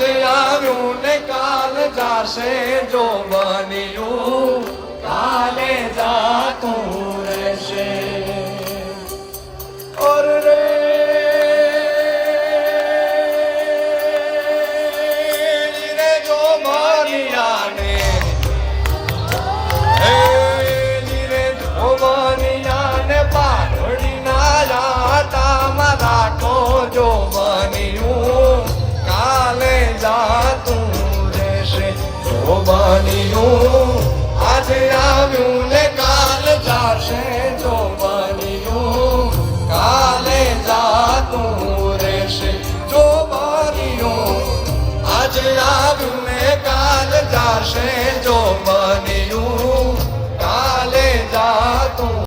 આજે આવ્યું ને કાલ જાશે જો બન્યું કાલે જાતું રહેશે ઓર રે જો માનિયાને જો બન્યું કાલે જાતું રહેશે જો બન્યું આજે આવ્યું ને કાલ જાશે જો બન્યું કાલે જાતું રહેશે જો બન્યું આજે આવ્યું ને કાલ જાશે જો